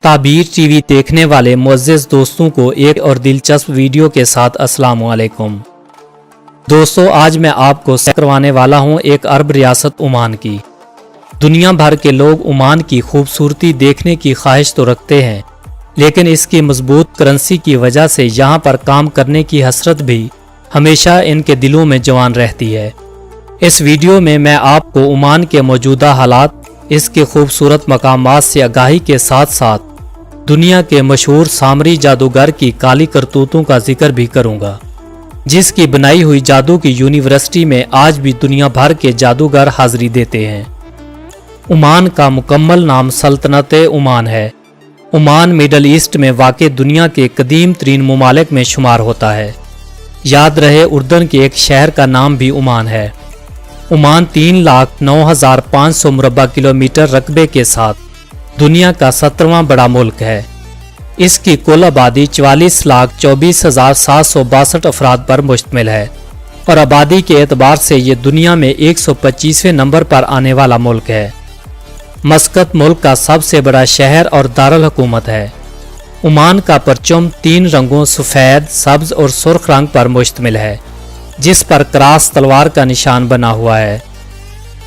ताबीर TV देखने वाले मुअज़्ज़िज़ दोस्तों को एक और दिलचस्प वीडियो के साथ अस्सलाम वालेकुम। दोस्तों, आज मैं आपको सैर करवाने वाला हूं एक अरब रियासत ओमान की। दुनिया भर के लोग ओमान की खूबसूरती देखने की ख्वाहिश तो रखते हैं, लेकिन इसकी मजबूत करेंसी की वजह से यहाँ पर काम करने की हसरत भी हमेशा इनके दिलों में जवान रहती है। इस वीडियो में मैं आपको ओमान के मौजूदा हालात, इसके खूबसूरत मकामात से आगाही के साथ साथ दुनिया के मशहूर सामरी जादूगर की काली करतूतों का जिक्र भी करूंगा, जिसकी बनाई हुई जादू की यूनिवर्सिटी में आज भी दुनिया भर के जादूगर हाजिरी देते हैं। ओमान का मुकम्मल नाम सल्तनत ओमान है। ओमान मिडल ईस्ट में वाक़ दुनिया के कदीम तरीन ममालिक में शुमार होता है। याद रहे, उर्दन के एक शहर का नाम भी ओमान है। ओमान 3,09,500 मुरबा किलोमीटर रकबे के साथ दुनिया का 17वां बड़ा मुल्क है। इसकी कुल आबादी 44,24,762 अफराद पर मुश्तमिल है और आबादी के एतबार से ये दुनिया में 125वें नंबर पर आने वाला मुल्क है। मस्कत मुल्क का सबसे बड़ा शहर और दारुल हुकूमत है। ओमान का परचम 3 रंगों सफ़ेद, सब्ज और सुर्ख रंग पर मुश्तमिल है, जिस पर क्रास तलवार का निशान बना हुआ है।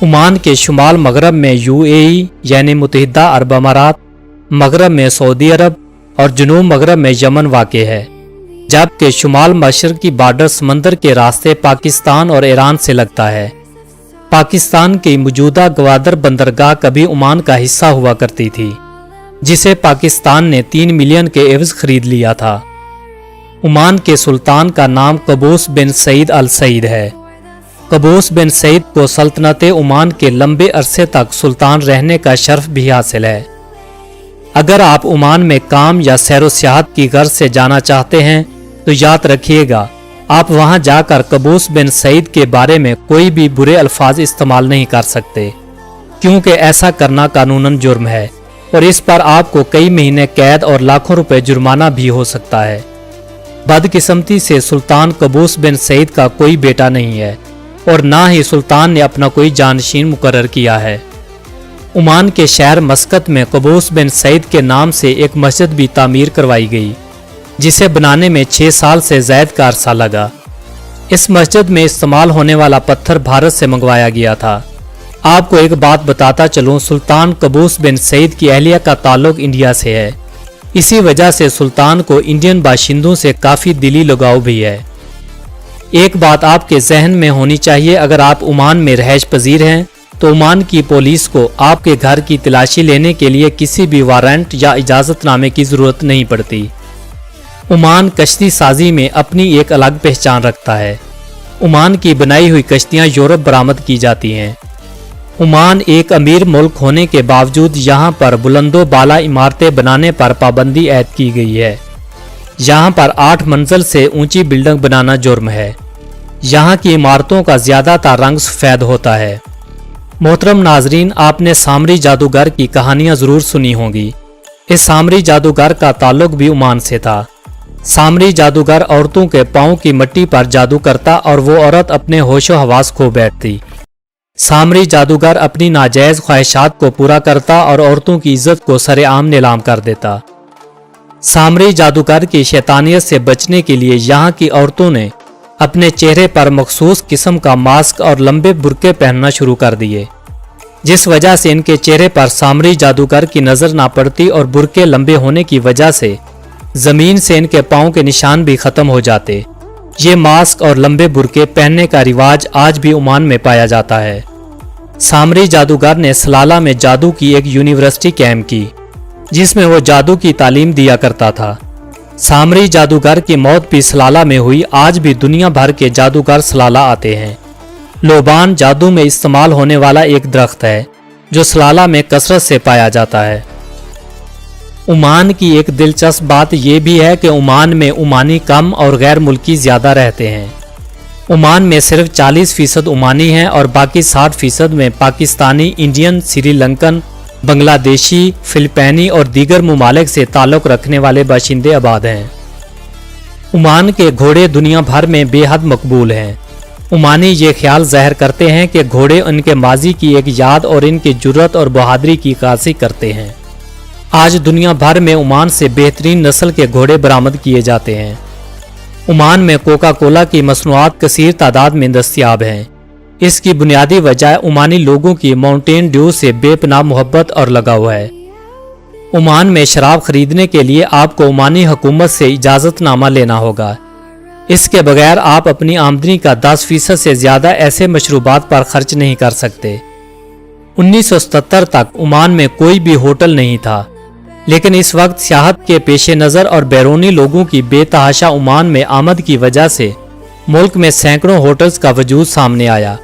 ओमान के शुमाल मगरब में यूएई यानी मुत्तहिदा अरब अमारात, मगरब में सऊदी अरब और जनूब मगरब में यमन वाक़ है, जबकि शुमाल मशरक़ की बॉर्डर समंदर के रास्ते पाकिस्तान और ईरान से लगता है। पाकिस्तान की मौजूदा गवादर बंदरगाह कभी ओमान का हिस्सा हुआ करती थी, जिसे पाकिस्तान ने 3 मिलियन के एवज खरीद लिया था। ओमान के सुल्तान का नाम कबूस बिन सईद अल सईद है। कबूस बिन सईद को सल्तनत ओमान के लंबे अरसे तक सुल्तान रहने का शर्फ भी हासिल है। अगर आप ओमान में काम या सैर सियाहत की गर्ज से जाना चाहते हैं तो याद रखिएगा, आप वहां जाकर कबूस बिन सईद के बारे में कोई भी बुरे अल्फाज इस्तेमाल नहीं कर सकते, क्योंकि ऐसा करना कानूनन जुर्म है और इस पर आपको कई महीने कैद और लाखों रुपए जुर्माना भी हो सकता है। बदकिस्मती से सुल्तान कबूस बिन सईद का कोई बेटा नहीं है और ना ही सुल्तान ने अपना कोई जानशीन मुकर्रर किया है। ओमान के शहर मस्कत में कबूस बिन सईद के नाम से एक मस्जिद भी तामीर करवाई गई, जिसे बनाने में 6 साल से ज़ायद का अरसा लगा। इस मस्जिद में इस्तेमाल होने वाला पत्थर भारत से मंगवाया गया था। आपको एक बात बताता चलूं, सुल्तान कबूस बिन सईद की अहलिया का ताल्लुक इंडिया से है। इसी वजह से सुल्तान को इंडियन बाशिंदों से काफ़ी दिली लगाव भी है। एक बात आपके जहन में होनी चाहिए, अगर आप ओमान में रहायश पजीर हैं तो ओमान की पुलिस को आपके घर की तलाशी लेने के लिए किसी भी वारंट या इजाज़तनामे की ज़रूरत नहीं पड़ती। ओमान कश्ती साजी में अपनी एक अलग पहचान रखता है। ओमान की बनाई हुई कश्तियाँ यूरोप बरामद की जाती हैं। ओमान एक अमीर मुल्क होने के बावजूद यहाँ पर बुलंदो बाला इमारतें बनाने पर पाबंदी ऐद की गई है। यहाँ पर 8 मंजिल से ऊंची बिल्डिंग बनाना जुर्म है। यहाँ की इमारतों का ज़्यादातर रंग सफ़ेद होता है। मोहतरम नाजरीन, आपने सामरी जादूगर की कहानियाँ ज़रूर सुनी होंगी। इस सामरी जादूगर का ताल्लुक भी ओमान से था। सामरी जादूगर औरतों के पाँव की मिट्टी पर जादू करता और वो औरत अपने होशो हवास खो बैठती। सामरी जादूगर अपनी नाजायज़ ख्वाहिशात को पूरा करता और औरतों की इज्जत को सरेआम नीलाम कर देता। सामरी जादूगर की शैतानियत से बचने के लिए यहाँ की औरतों ने अपने चेहरे पर मखसूस किस्म का मास्क और लंबे बुर्के पहनना शुरू कर दिए, जिस वजह से इनके चेहरे पर सामरी जादूगर की नज़र ना पड़ती और बुर्के लंबे होने की वजह से ज़मीन से इनके पाँव के निशान भी ख़त्म हो जाते। ये मास्क और लंबे बुर्के पहनने का रिवाज आज भी ओमान में पाया जाता है। सामरी जादूगर ने सलाला में जादू की एक यूनिवर्सिटी कायम की, जिसमें वो जादू की तालीम दिया करता था। सामरी जादूगर की मौत भी सलाला में हुई। आज भी दुनिया भर के जादूगर सलाला आते हैं। लोबान जादू में इस्तेमाल होने वाला एक दरख्त है जो सलाला में कसरत से पाया जाता है। ओमान की एक दिलचस्प बात यह भी है कि ओमान में ओमानी कम और गैर मुल्की ज़्यादा रहते हैं। ओमान में सिर्फ 40% ओमानी हैं और बाकी 60% में पाकिस्तानी, इंडियन, श्रीलंकन, बांग्लादेशी, फिलिपाइनी और दीगर ममालिक से ताल्लुक़ रखने वाले बाशिंदे आबाद हैं। ओमान के घोड़े दुनिया भर में बेहद मकबूल हैं। ओमानी ये ख्याल ज़ाहिर करते हैं कि घोड़े उनके माजी की एक याद और इनकी जुर्रत और बहादुरी की काशी करते हैं। आज दुनिया भर में ओमान से बेहतरीन नस्ल के घोड़े बरामद किए जाते हैं। ओमान में कोका कोला की मसनूआत कसीर तादाद में दस्तयाब हैं। इसकी बुनियादी वजह ओमानी लोगों की माउंटेन ड्यू से बेपनाह मोहब्बत और लगाव है। ओमान में शराब खरीदने के लिए आपको ओमानी हुकूमत से इजाज़तनामा लेना होगा। इसके बगैर आप अपनी आमदनी का 10% से ज़्यादा ऐसे मशरूबात पर खर्च नहीं कर सकते। 1977 तक ओमान में कोई भी होटल नहीं था, लेकिन इस वक्त सियाहत के पेश नज़र और बैरूनी लोगों की बेतहाशा ओमान में आमद की वजह से मुल्क में सैकड़ों होटल्स का वजूद सामने आया।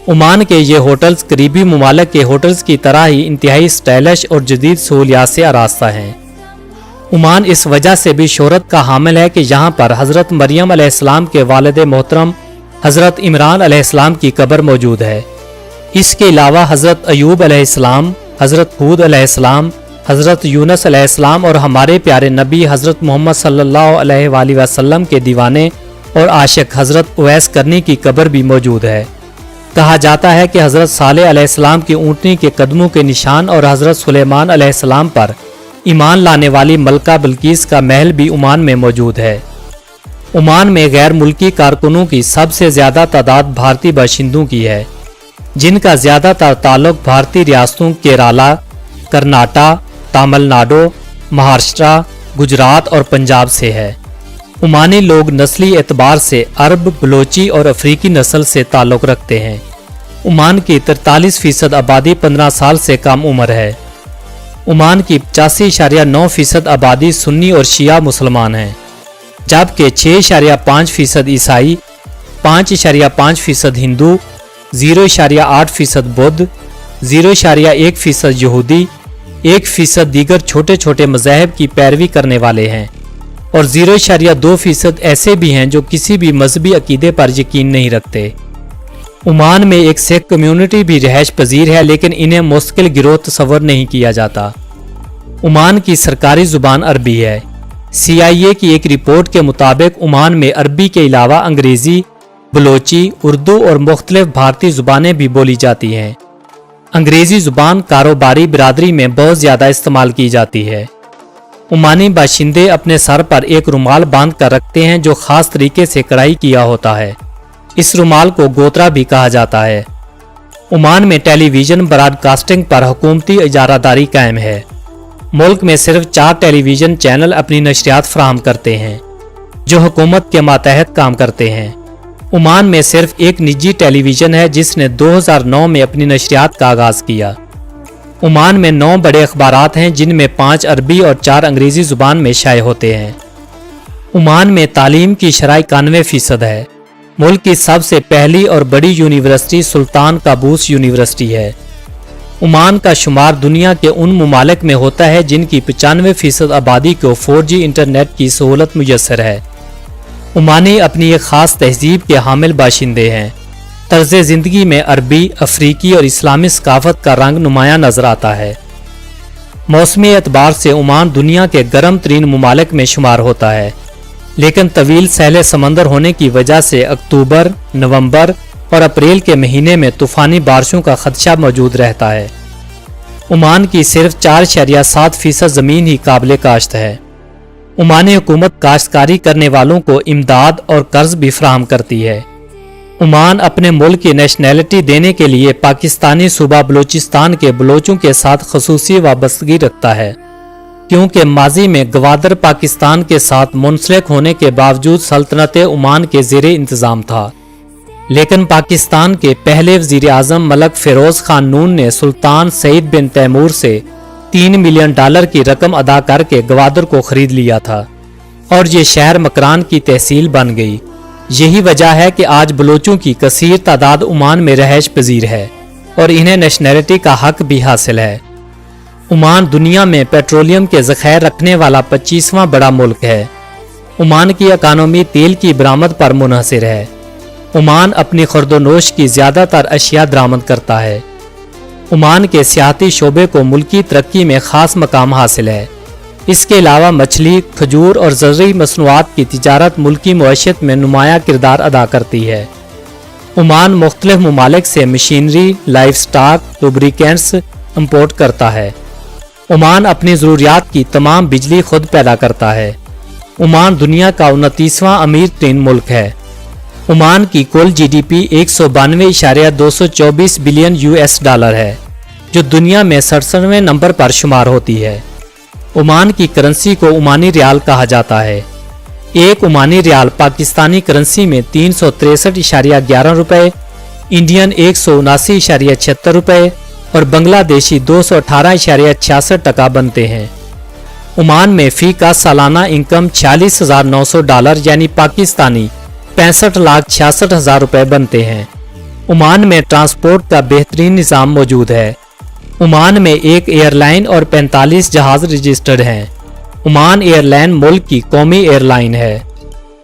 ओमान के ये होटल्स करीबी ममालिक के होटल्स की तरह ही इंतहाई स्टाइलिश और जदीद सहूलियात से आरास्ता हैं। ओमान इस वजह से भी शोहरत का हामिल है कि यहाँ पर हज़रत मरियम अलैहिस्सलाम के वालिद मोहतरम हज़रत इमरान अलैहिस्सलाम की कब्र मौजूद है। इसके अलावा हज़रत अयूब अलैहिस्सलाम, हज़रत हूद अलैहिस्सलाम, हज़रत यूनुस अलैहिस्सलाम और हमारे प्यारे नबी हज़रत मोहम्मद सल्लल्लाहु अलैहि वसल्लम के दीवाने और आशिक हज़रत उवैस करनी की कब्र भी मौजूद है। कहा जाता है कि हज़रत सालेह अलैहिस्सलाम की ऊँटनी के कदमों के निशान और हज़रत सुलेमान अलैहिस्सलाम पर ईमान लाने वाली मलका बिल्किस का महल भी ओमान में मौजूद है। ओमान में गैर मुल्की कारकुनों की सबसे ज़्यादा तादाद भारतीय बाशिंदों की है, जिनका ज़्यादातर ताल्लुक भारतीय रियासतों केरला, कर्नाटक, तमिलनाडु, महाराष्ट्र, गुजरात और पंजाब से है। ओमानी लोग नस्ली एतबार से अरब, बलोची और अफ्रीकी नस्ल से ताल्लुक़ रखते हैं। ओमान की 43% आबादी 15 साल से कम उम्र है। ओमान की 85.9% आबादी सुन्नी और शिया मुसलमान हैं, जबकि 6.5% ईसाई, 5.5% हिंदू, 0.8% बुद्ध, 0.1% यहूदी, 1% दीगर छोटे छोटे मज़ाहब की पैरवी करने वाले हैं और 0.2% ऐसे भी हैं जो किसी भी मजहबी अकीदे पर यकीन नहीं रखते। ओमान में एक सिख कम्युनिटी भी रिहाइश पजीर है, लेकिन इन्हें मुस्तकिल गिरोह तस्वर नहीं किया जाता। ओमान की सरकारी ज़ुबान अरबी है। CIA की एक रिपोर्ट के मुताबिक ओमान में अरबी के अलावा अंग्रेज़ी, बलोची, उर्दू और मुख्तलिफ भारतीय ज़ुबानें भी बोली जाती हैं। अंग्रेज़ी ज़ुबान कारोबारी बिरादरी में बहुत ज़्यादा इस्तेमाल की जाती है। ओमानी बाशिंदे अपने सर पर एक रुमाल बांध कर रखते हैं जो ख़ास तरीके से कढ़ाई किया होता है। इस रुमाल को गोत्रा भी कहा जाता है। ओमान में टेलीविज़न ब्रॉडकास्टिंग पर हुकूमती इजारादारी कायम है। मुल्क में सिर्फ 4 टेलीविज़न चैनल अपनी नशरियात फराहम करते हैं, जो हुकूमत के मातहत काम करते हैं। ओमान में सिर्फ एक निजी टेलीविज़न है जिसने 2009 में अपनी नशरियात का आगाज़ किया। ओमान में 9 बड़े अखबारात हैं, जिनमें 5 अरबी और 4 अंग्रेज़ी ज़ुबान में शाये होते हैं। ओमान में तालीम की शरह 91% है। मुल्क की सबसे पहली और बड़ी यूनिवर्सिटी सुल्तान काबूस यूनिवर्सिटी है। ओमान का शुमार दुनिया के उन ममालिक में होता है जिनकी 95% आबादी को 4G इंटरनेट की सहूलत मुयस्सर है। ओमानी अपनी एक ख़ास तहजीब के हामिल बाशिंदे हैं। तर्ज ज़िंदगी में अरबी, अफ्रीकी और इस्लामी सकाफत का रंग नुमायाँ नज़र आता है। मौसमी एतबार से ओमान दुनिया के गर्म तरीन ममालिक में शुमार होता है, लेकिन तवील सहले समंदर होने की वजह से अक्टूबर, नवंबर और अप्रैल के महीने में तूफ़ानी बारिशों का खदशा मौजूद रहता है। ओमान की सिर्फ 4.7% ज़मीन ही काबिल काश्त है। ओमानी हुकूमत काश्तकारी करने वालों को इमदाद और कर्ज भी फराहम करती है। ओमान अपने मुल्क की नेशनैलिटी देने के लिए पाकिस्तानी सूबा बलूचिस्तान के बलोचों के साथ खसूसी वाबस्तगी रखता है, क्योंकि माजी में गवादर पाकिस्तान के साथ मुंसलिक होने के बावजूद सल्तनत ओमान के ज़ेरे इंतज़ाम था। लेकिन पाकिस्तान के पहले वज़ीर आज़म मलक फ़िरोज़ ख़ान नून ने सुल्तान सईद बिन तैमूर से $3 मिलियन की रकम अदा करके गवादर को खरीद लिया था और ये शहर मकरान की तहसील बन गई। यही वजह है कि आज बलोचों की कसीर तादाद ओमान में रहायश पजीर है और इन्हें नेशनैलिटी का हक भी हासिल है। ओमान दुनिया में पेट्रोलियम के ज़ख़ायर रखने वाला 25वां बड़ा मुल्क है। ओमान की इकानमी तेल की बरामद पर मुनहसिर है। ओमान अपनी खुर्दोनोश की ज़्यादातर अशिया दरामद करता है। ओमान के सियाहती शोबे को मुल्की तरक्की में ख़ास मकाम हासिल है। इसके अलावा मछली, खजूर और ज़रूरी मसनूआत की तिजारत मुल्की मईशत में नुमायाँ किरदार अदा करती है। ओमान मुख्तलिफ ममालिक से machinery, life stock, lubricants import करता है। ओमान अपनी ज़रूरियात की तमाम बिजली खुद पैदा करता है। ओमान दुनिया का 29वां अमीर तरीन मुल्क है। ओमान की कुल जीडीपी 192.224 बिलियन यूएस डॉलर है, जो दुनिया में 67वें नंबर पर शुमार होती है। ओमान की करेंसी को ओमानी रियाल कहा जाता है। एक ओमानी रियाल पाकिस्तानी करेंसी में 363.11 रुपये, इंडियन 179.76 रुपये और बांग्लादेशी 218.66 टका बनते हैं। ओमान में फी का सालाना इनकम $46,900 यानी पाकिस्तानी 65,66,000 रुपये बनते हैं। ओमान में ट्रांसपोर्ट का बेहतरीन निज़ाम मौजूद है। ओमान में एक एयरलाइन और 45 जहाज रजिस्टर्ड हैं। ओमान एयरलाइन मुल्क की कौमी एयरलाइन है।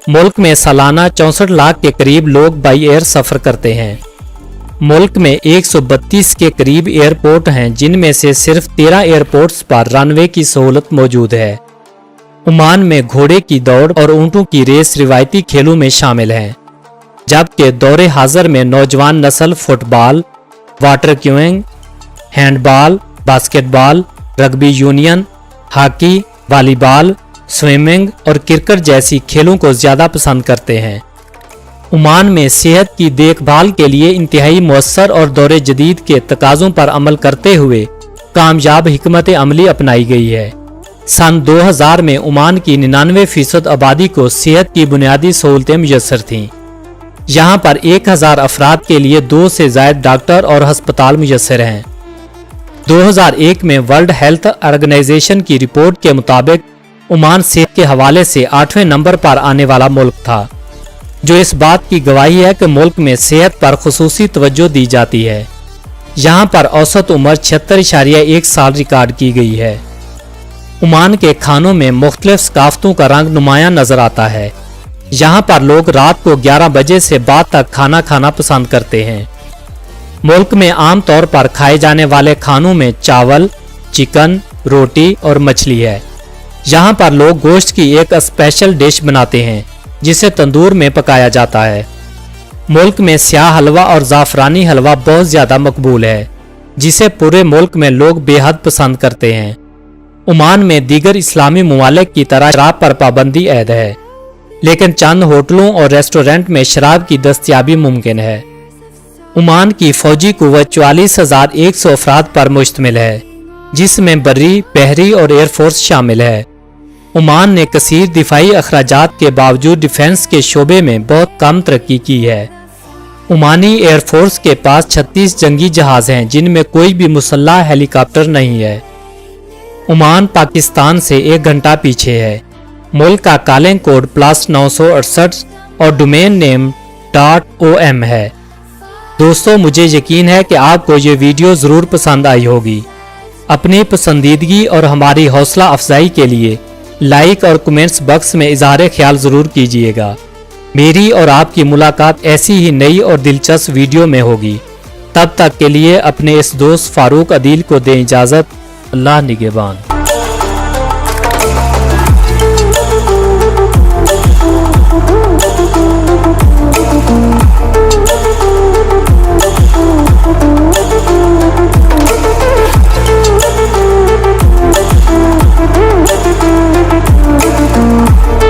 मुल्क में सालाना 64 लाख के करीब लोग बाई एयर सफ़र करते हैं। मुल्क में 132 के करीब एयरपोर्ट हैं, जिनमें से सिर्फ 13 एयरपोर्ट्स पर रनवे की सहूलत मौजूद है। ओमान में घोड़े की दौड़ और ऊंटों की रेस रिवायती खेलों में शामिल हैं, जबकि दौरे हाजिर में नौजवान नस्ल football, water queuing, handball, basketball, rugby union, hockey, volleyball, swimming और क्रिकेट जैसी खेलों को ज़्यादा पसंद करते हैं। ओमान में सेहत की देखभाल के लिए इंतहाई मौसर और दौरे जदीद के तकाज़ों पर अमल करते हुए कामयाब हिकमत अमली अपनाई गई है। सन 2000 में ओमान की 99% आबादी को सेहत की बुनियादी सहूलतें मुयस्सर थीं। यहाँ पर 1000 अफराद के लिए 2 से ज़ायद डॉक्टर और हस्पताल मुयस्सर हैं। 2001 में वर्ल्ड हेल्थ ऑर्गेनाइजेशन की रिपोर्ट के मुताबिक ओमान सेहत के हवाले से 8वें नंबर पर आने वाला मुल्क था, जो इस बात की गवाही है कि मुल्क में सेहत पर खुसूसी तवज्जो दी जाती है। यहाँ पर औसत उम्र 76.1 साल रिकॉर्ड की गई है। ओमान के खानों में मुख्तलिफ सकाफ़तों का रंग नुमायां नजर आता है। यहाँ पर लोग रात को 11 बजे से बाद तक खाना खाना पसंद करते हैं। मुल्क में आम तौर पर खाए जाने वाले खानों में चावल, चिकन, रोटी और मछली है। यहाँ पर लोग गोश्त की एक स्पेशल डिश बनाते हैं, जिसे तंदूर में पकाया जाता है। मुल्क में स्याह हलवा और ज़ाफ़रानी हलवा बहुत ज़्यादा मकबूल है, जिसे पूरे मुल्क में लोग बेहद पसंद करते हैं। ओमान में दीगर इस्लामी ममालिक की तरह शराब पर पाबंदी ऐद है, लेकिन चंद होटलों और रेस्टोरेंट में शराब की दस्तयाबी मुमकिन है। ओमान की फौजी कुव्वत 44,100 अफराद पर मुश्तमिल है, जिसमें बर्री, बहरी और एयरफोर्स शामिल है। ओमान ने कसीर दिफाई अखराजात के बावजूद डिफेंस के शोबे में बहुत कम तरक्की की है। ओमानी एयरफोर्स के पास 36 जंगी जहाज हैं, जिनमें कोई भी मुसल्लह हेलीकॉप्टर नहीं है। ओमान पाकिस्तान से 1 घंटा पीछे है। मुल्क का कॉलिंग कोड +968 और डोमेन नेम .om है। दोस्तों, मुझे यकीन है कि आपको ये वीडियो ज़रूर पसंद आई होगी। अपनी पसंदीदगी और हमारी हौसला अफजाई के लिए लाइक और कमेंट्स बॉक्स में इज़हार ख्याल ज़रूर कीजिएगा। मेरी और आपकी मुलाकात ऐसी ही नई और दिलचस्प वीडियो में होगी। तब तक के लिए अपने इस दोस्त फारूक अदील को दें इजाज़त। अल्लाह निगहबान।